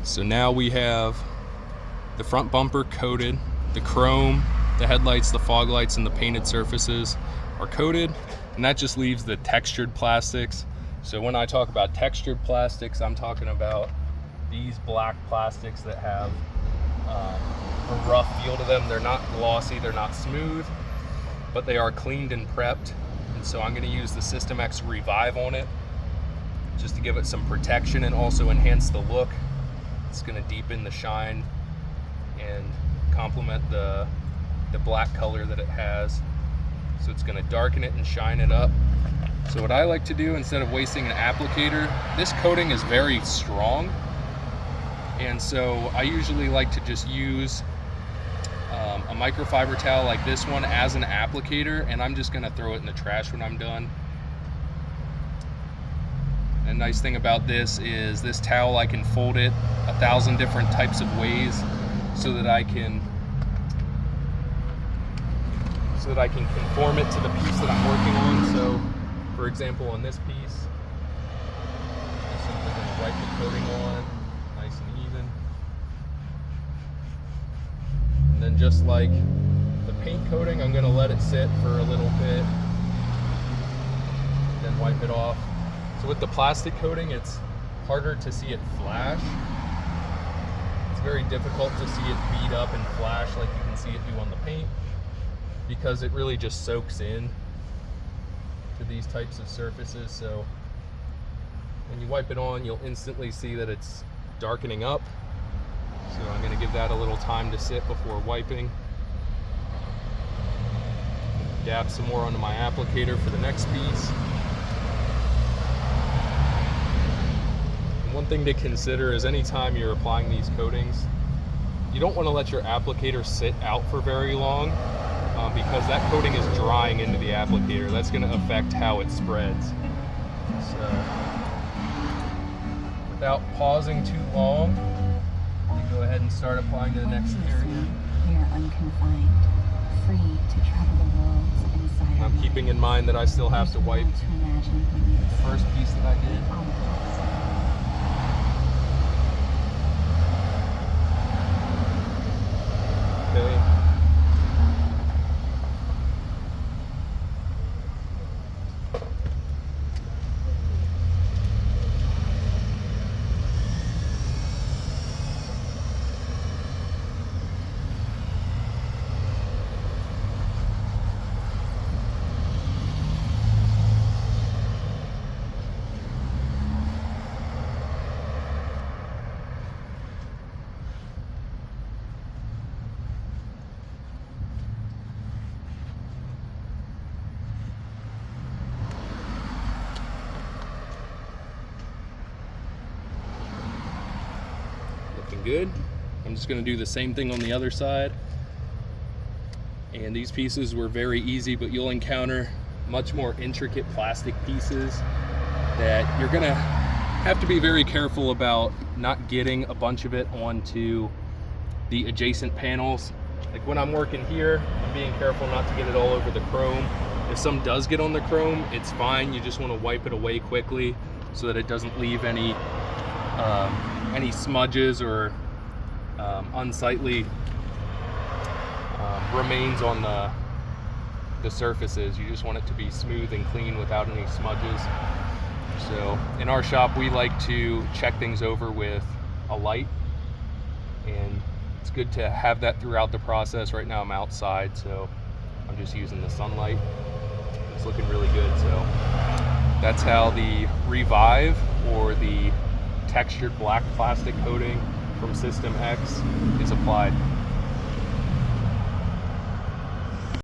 So now we have the front bumper coated, the chrome, the headlights, the fog lights, and the painted surfaces are coated, and that just leaves the textured plastics. So when I talk about textured plastics, I'm talking about these black plastics that have a rough feel to them. They're not glossy, they're not smooth, but they are cleaned and prepped. And so I'm going to use the System X Revive on it just to give it some protection and also enhance the look. It's going to deepen the shine and complement the black color that it has. So it's going to darken it and shine it up. So what I like to do, instead of wasting an applicator, this coating is very strong, and so I usually like to just use a microfiber towel like this one as an applicator, and I'm just going to throw it in the trash when I'm done. And nice thing about this is this towel, I can fold it 1,000 different types of ways so that I can conform it to the piece that I'm working on. So for example, on this piece, I'm simply going to wipe the coating on nice and even. And then just like the paint coating, I'm going to let it sit for a little bit, then wipe it off. So with the plastic coating, it's harder to see it flash. It's very difficult to see it bead up and flash like you can see it do on the paint, because it really just soaks in to these types of surfaces. So when you wipe it on, you'll instantly see that it's darkening up. So I'm going to give that a little time to sit before wiping. Dab some more onto my applicator for the next piece. And one thing to consider is anytime you're applying these coatings, you don't want to let your applicator sit out for very long, because that coating is drying into the applicator. That's going to affect how it spreads. So without pausing too long, you go ahead and start applying to the next area. We are unconfined, free to travel the worlds inside. And I'm keeping in mind that I still have to wipe the first piece that I did. Okay. Good. I'm just going to do the same thing on the other side. And these pieces were very easy, but you'll encounter much more intricate plastic pieces that you're going to have to be very careful about not getting a bunch of it onto the adjacent panels. Like when I'm working here, I'm being careful not to get it all over the chrome. If some does get on the chrome, it's fine. You just want to wipe it away quickly so that it doesn't leave any smudges or unsightly remains on the surfaces. You just want it to be smooth and clean without any smudges. So in our shop, we like to check things over with a light, and it's good to have that throughout the process. Right now I'm outside, so I'm just using the sunlight. It's looking really good. So that's how the Revive, or the textured black plastic coating from System X, is applied.